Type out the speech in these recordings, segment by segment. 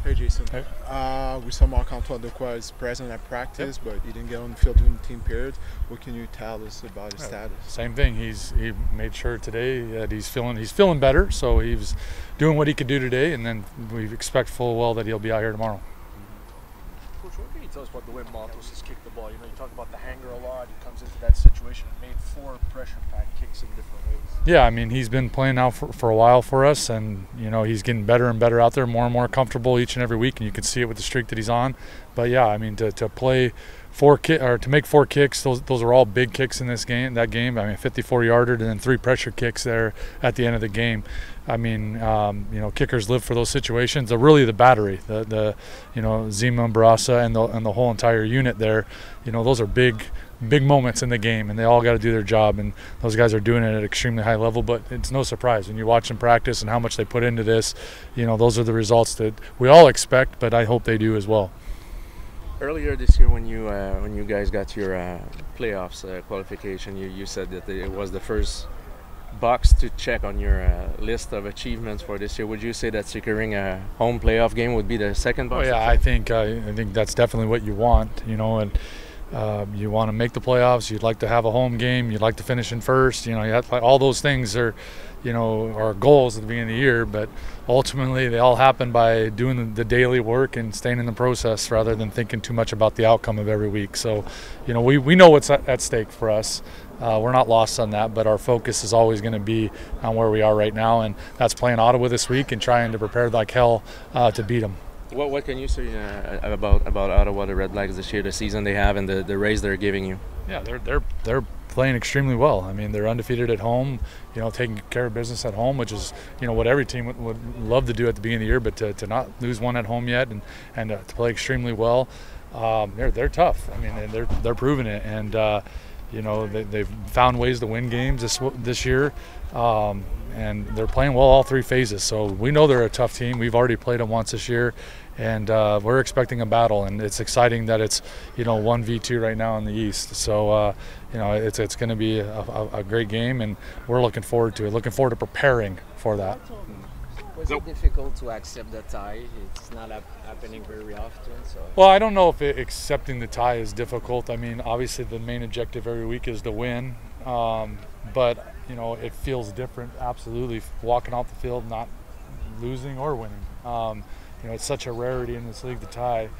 Hey Jason, Hey. we saw Marc-Antoine Dequoy is present at practice, but he didn't get on the field during the team period. What can you tell us about his status? Same thing. He made sure today that he's feeling better, so he was doing what he could do today, and then we expect full well that he'll be out here tomorrow. Coach, what can you tell us about the way Maas has kicked the ball? You know, you talk about the hanger a lot. He comes into that situation and made 4 pressure-packed kicks in different ways. Yeah, I mean, he's been playing now for a while for us, and you know, he's getting better and better out there, more and more comfortable each and every week, and you can see it with the streak that he's on. But yeah, I mean, to play to make 4 kicks, those are all big kicks in that game. I mean, 54-yarder and then 3 pressure kicks there at the end of the game. I mean, you know, kickers live for those situations. Really, the battery, the you know, Zima and Barasa and the whole entire unit there. You know, those are big moments in the game, and they all got to do their job, and those guys are doing it at an extremely high level. But it's no surprise when you watch them practice and how much they put into this. You know, those are the results that we all expect, but I hope they do as well. Earlier this year, when you guys got your playoffs qualification, you said that it was the first box to check on your list of achievements for this year. Would you say that securing a home playoff game would be the second box? Oh yeah, I think that's definitely what you want. You know, and you want to make the playoffs. You'd like to have a home game. You'd like to finish in first. You know, all those things are, you know, our goals at the beginning of the year. But ultimately, they all happen by doing the daily work and staying in the process rather than thinking too much about the outcome of every week. So, you know, we know what's at stake for us. We're not lost on that, but our focus is always going to be on where we are right now, and that's playing Ottawa this week and trying to prepare like hell to beat them. What can you say about Ottawa, the Red Blacks this year, the season they have, and the raise they're giving you? Yeah, they're playing extremely well. I mean, they're undefeated at home. You know, taking care of business at home, which is, you know, what every team would love to do at the beginning of the year. But to not lose one at home yet and to play extremely well, they're tough. I mean, they're proving it, and you know, they've found ways to win games this year. And they're playing well all 3 phases. So we know they're a tough team. We've already played them once this year, and we're expecting a battle. And it's exciting that it's, you know, 1v2 right now in the East. So you know, it's going to be a great game, and we're looking forward to it. Looking forward to preparing for that. Was it difficult to accept the tie? It's not happening very often. So. Well, I don't know if accepting the tie is difficult. I mean, obviously the main objective every week is to win. But, you know, it feels different, absolutely, walking off the field, not losing or winning. You know, it's such a rarity in this league to tie.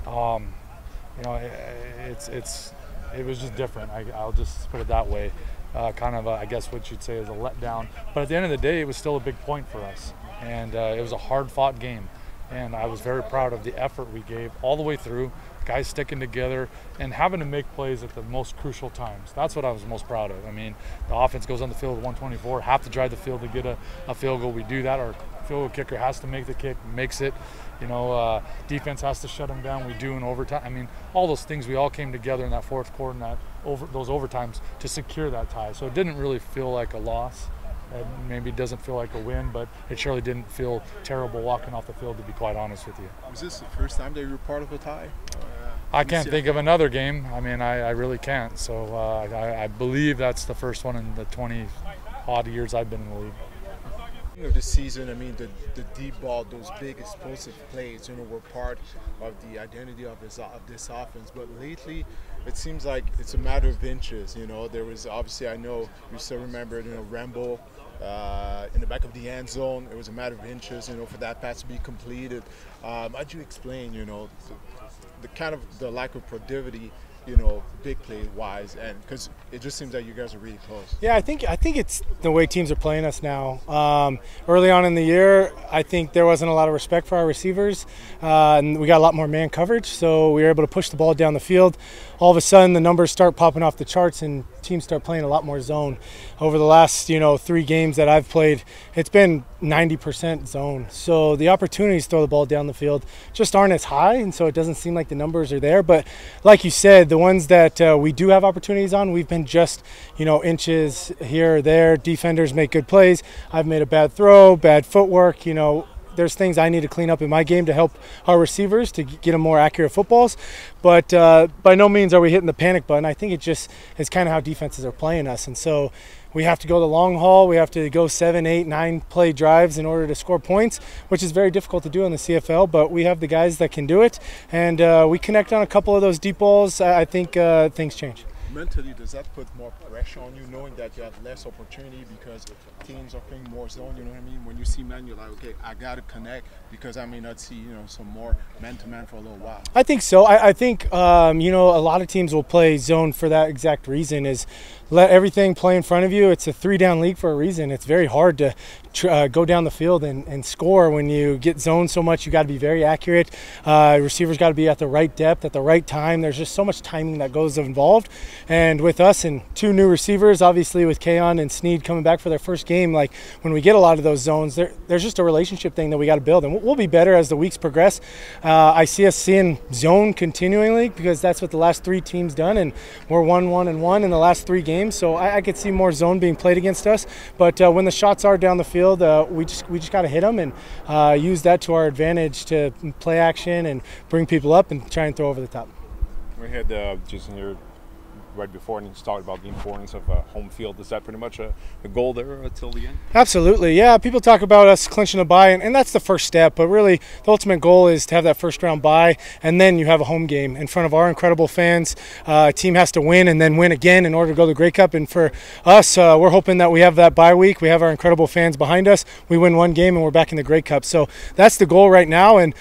You know, it was just different. I'll just put it that way. Kind of, I guess what you'd say is a letdown. But at the end of the day, it was still a big point for us. And it was a hard-fought game. And I was very proud of the effort we gave all the way through, guys sticking together and having to make plays at the most crucial times. That's what I was most proud of. I mean, the offense goes on the field with 124, have to drive the field to get a field goal. We do that. Our field goal kicker has to make the kick, makes it. You know, defense has to shut them down. We do in overtime. I mean, all those things, we all came together in that fourth quarter and those overtimes to secure that tie. So it didn't really feel like a loss. It maybe doesn't feel like a win, but it surely didn't feel terrible walking off the field, to be quite honest with you. Was this the first time that you were part of a tie? I can't think of another game. I mean, I really can't. So I believe that's the first one in the 20-odd years I've been in the league. Of the season, I mean, the deep ball, those big explosive plays, you know, were part of the identity of this offense. But lately, it seems like it's a matter of inches. You know, there was obviously, I know you still remember, you know, Rambo in the back of the end zone. It was a matter of inches, you know, for that pass to be completed. How'd you explain, you know, the kind of the lack of productivity, you know, big play wise, and because it just seems like you guys are really close. Yeah, I think it's the way teams are playing us now. Early on in the year, I think there wasn't a lot of respect for our receivers, and we got a lot more man coverage, so we were able to push the ball down the field. All of a sudden, the numbers start popping off the charts, and teams start playing a lot more zone. Over the last, you know, 3 games that I've played, it's been 90% zone. So the opportunities to throw the ball down the field just aren't as high, and so it doesn't seem like the numbers are there. But like you said, the ones that we do have opportunities on, we've been just, you know, inches here or there. Defenders make good plays. I've made a bad throw, bad footwork, you know. there's things I need to clean up in my game to help our receivers to get them more accurate footballs. But by no means are we hitting the panic button. I think it just is kind of how defenses are playing us. And so we have to go the long haul. We have to go 7, 8, 9 play drives in order to score points, which is very difficult to do in the CFL, but we have the guys that can do it. And we connect on a couple of those deep balls. I think things change. Mentally, does that put more pressure on you, knowing that you have less opportunity because teams are playing more zone? You know what I mean? When you see man, you're like, okay, I got to connect because I may not see, some more man-to-man for a little while. I think so. I think, a lot of teams will play zone for that exact reason, is let everything play in front of you. It's a 3-down league for a reason. It's very hard to go down the field and score when you get zoned so much. You got to be very accurate. Receivers got to be at the right depth at the right time. There's just so much timing that goes involved. And with us and 2 new receivers, obviously with Keon and Sneed coming back for their first game, like when we get a lot of those zones, there's just a relationship thing that we got to build. And we'll be better as the weeks progress. I see us seeing zone continually because that's what the last 3 teams done, and we're 1-1-1 in the last 3 games. So I could see more zone being played against us. But when the shots are down the field, we just got to hit them and use that to our advantage to play action and bring people up and try and throw over the top. We had just in here right before, and he's talked about the importance of home field. Is that pretty much a goal there till the end? Absolutely, yeah. People talk about us clinching a bye, and that's the first step. But really, the ultimate goal is to have that first-round bye, and then you have a home game in front of our incredible fans. A team has to win and then win again in order to go to the Grey Cup. And for us, we're hoping that we have that bye week. We have our incredible fans behind us. We win 1 game, and we're back in the Grey Cup. So that's the goal right now. And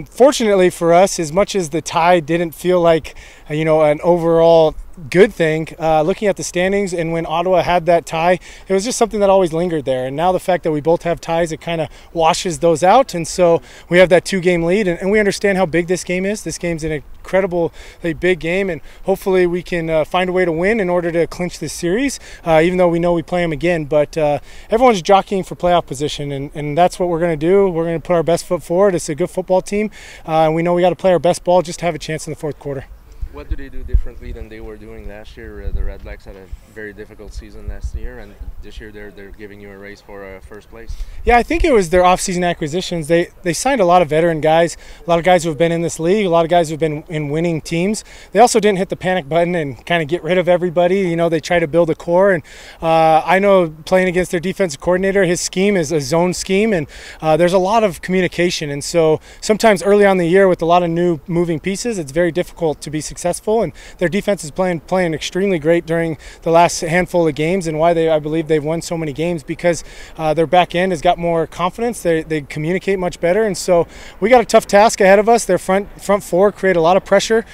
fortunately for us, as much as the tie didn't feel like an overall good thing, looking at the standings, and when Ottawa had that tie, it was just something that always lingered there. And now the fact that we both have ties, it kind of washes those out. And so we have that 2-game lead, and we understand how big this game is. This game's an incredibly big game, and hopefully we can find a way to win in order to clinch this series, even though we know we play them again. But everyone's jockeying for playoff position, and that's what we're going to do. We're going to put our best foot forward. It's a good football team, and we know we got to play our best ball just to have a chance in the 4th quarter. What do they do differently than they were doing last year? The Red Blacks had a very difficult season last year, and this year they're giving you a race for first place. Yeah, I think it was their off-season acquisitions. They signed a lot of veteran guys, a lot of guys who have been in this league, a lot of guys who have been in winning teams. They also didn't hit the panic button and kind of get rid of everybody. They try to build a core, and I know playing against their defensive coordinator, his scheme is a zone scheme, and there's a lot of communication. And so sometimes early on in the year with a lot of new moving pieces, it's very difficult to be successful. And their defense is playing extremely great during the last handful of games, and why I believe they've won so many games, because their back end has got more confidence. They communicate much better, and so we got a tough task ahead of us. Their front 4 create a lot of pressure,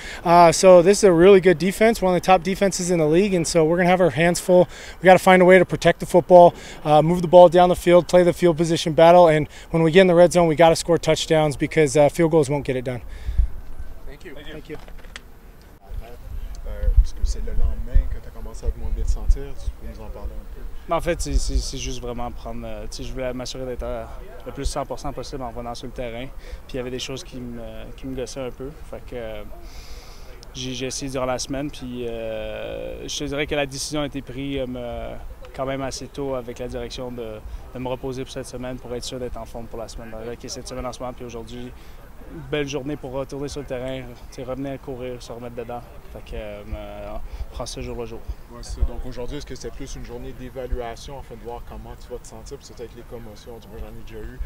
so this is a really good defense, one of the top defenses in the league, and so we're going to have our hands full. We got to find a way to protect the football, move the ball down the field, play the field position battle, and when we get in the red zone, we got to score touchdowns, because field goals won't get it done. Thank you. Thank you. Est-ce que c'est le lendemain que tu as commencé à être moins bien te sentir? Tu peux nous en parler un peu? En fait, c'est juste vraiment prendre. Je voulais m'assurer d'être le plus 100% possible en revenant sur le terrain. Puis il y avait des choses qui me gossaient un peu. Fait que j'ai essayé durant la semaine. Puis je te dirais que la décision a été prise quand même assez tôt avec la direction de me reposer pour cette semaine pour être sûr d'être en forme pour la semaine. Avec cette semaine en ce moment, puis aujourd'hui, belle journée pour retourner sur le terrain, revenir courir, se remettre dedans. Fait que on prend ce jour le jour. Ouais, donc aujourd'hui, est-ce que c'est plus une journée d'évaluation afin de voir comment tu vas te sentir? Puis c'est avec les commotions, moi j'en ai déjà eu.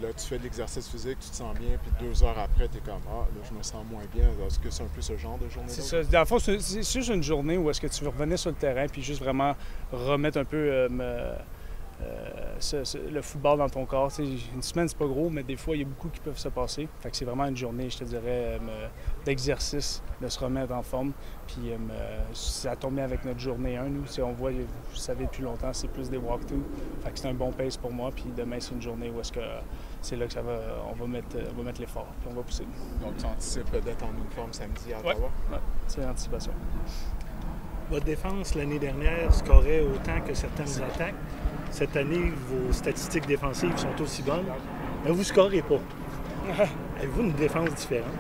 Là, tu fais de l'exercice physique, tu te sens bien, puis 2 heures après, tu es comme « Ah, là, je me sens moins bien. » Est-ce que c'est un peu ce genre de journée? C'est ça. Dans le fond, c'est juste une journée où est-ce que tu veux revenir sur le terrain puis juste vraiment remettre un peu le football dans ton corps. Une semaine, c'est pas gros, mais des fois, il y a beaucoup qui peuvent se passer. Fait que c'est vraiment une journée, je te dirais, d'exercice, de se remettre en forme. Puis ça tombe bien avec notre journée 1. Nous, on voit, vous savez, depuis longtemps, c'est plus des walkthroughs. Fait que c'est un bon pace pour moi. Puis demain, c'est une journée où est-ce que c'est là que on va mettre l'effort. Puis on va pousser. Donc, tu anticipes d'être en uniforme samedi à Ottawa? Ouais, c'est l'anticipation. Votre défense, l'année dernière, scorait autant que certaines attaques. Cette année, vos statistiques défensives sont aussi bonnes, mais vous ne scorez pas. Avez-vous une défense différente?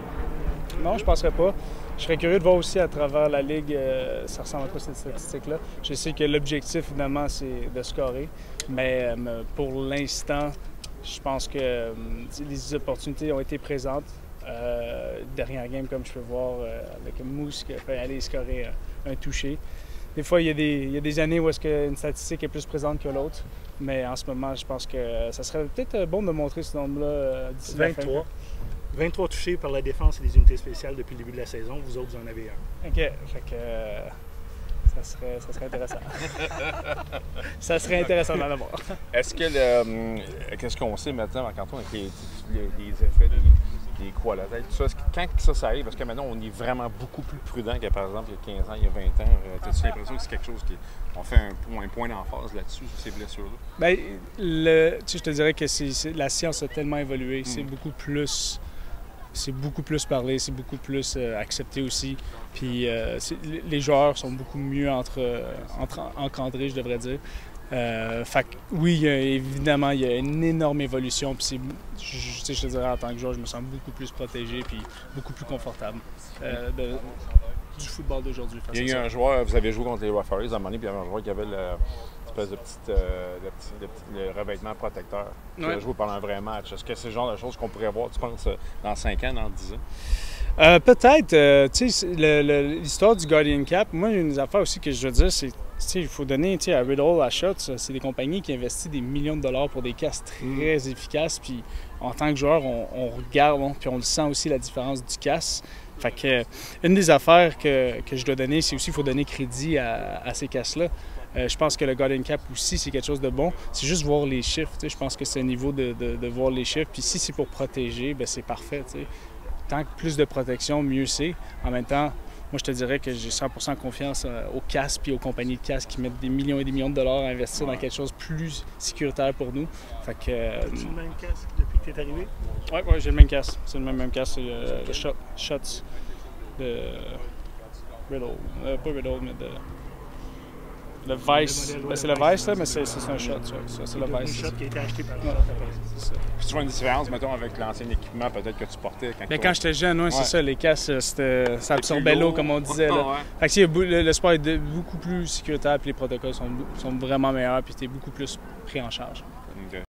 Non, je ne penserais pas. Je serais curieux de voir aussi à travers la Ligue, ça ressemble à quoi cette statistique-là. Je sais que l'objectif, évidemment, c'est de scorer, mais pour l'instant, Je pense que les opportunités ont été présentes. Dernière game, comme je peux voir, avec Maas qui a fait aller scorer un touché. Des fois, il y a des années où est-ce qu'une statistique est plus présente que l'autre. Mais en ce moment, je pense que ça serait peut-être bon de montrer ce nombre-là d'ici la fin. 23 touchés par la défense et les unités spéciales depuis le début de la saison. Vous autres, vous en avez un. OK. Fait que ça serait intéressant. Ça serait intéressant d'en avoir. Est-ce que qu'est-ce qu'on sait maintenant, Marc-Antoine, avec les effets des coups à la tête, tout ça, quand ça arrive, parce que maintenant on est vraiment beaucoup plus prudent que par exemple il y a 15 ans, il y a 20 ans. As-tu l'impression que c'est quelque chose qu'on fait un point d'emphase là-dessus, sur ces blessures-là? Bien, je te dirais que la science a tellement évolué, c'est beaucoup plus parlé, c'est beaucoup plus accepté aussi. Puis les joueurs sont beaucoup mieux encadrés, je devrais dire. Fait que, oui, évidemment, il y a une énorme évolution. Puis je te dirais, en tant que joueur, je me sens beaucoup plus protégé puis beaucoup plus confortable du football d'aujourd'hui. Il y a eu un joueur, vous avez joué contre les Referees à un moment donné, puis il y avait un joueur qui avait l'espèce de revêtement protecteur. Qui a joué pendant un vrai match. Est-ce que c'est le genre de choses qu'on pourrait voir, tu penses, dans 5 ans, dans 10 ans? Peut-être. Tu sais, l'histoire du Guardian Cap, moi, il y a une affaire aussi que je veux dire, c'est il faut donner à Riddle, à Shots, c'est des compagnies qui investissent des millions de dollars pour des casques très efficaces. Puis en tant que joueur, on regarde, puis on le sent aussi la différence du casque. Fait que une des affaires que je dois donner, c'est aussi qu'il faut donner crédit à ces casques-là. Je pense que le Guardian Cap aussi, c'est quelque chose de bon. C'est juste voir les chiffres. Je pense que c'est un niveau de voir les chiffres. Puis si c'est pour protéger, bien, c'est parfait. T'sais. Tant que plus de protection, mieux c'est. En même temps, moi, je te dirais que j'ai 100% confiance aux casques et aux compagnies de casques qui mettent des millions et des millions de dollars à investir dans quelque chose de plus sécuritaire pour nous. Fait que, as-tu le même casque depuis que tu es arrivé? Oui, j'ai le même casque. C'est le même casque. C'est le Shots de Riddle. Pas Riddle, mais de... Le Vice. C'est le Vice, là, mais c'est un Shot. C'est le Vice. Un Shot qui a été acheté par Puis tu vois une différence, mettons, avec l'ancien équipement peut-être que tu portais quand j'étais jeune, oui, c'est ça. Les casques, ça absorbait l'eau, comme on disait. Là. Fait que, le sport est beaucoup plus sécuritaire, puis les protocoles sont vraiment meilleurs, puis tu es beaucoup plus pris en charge. Okay.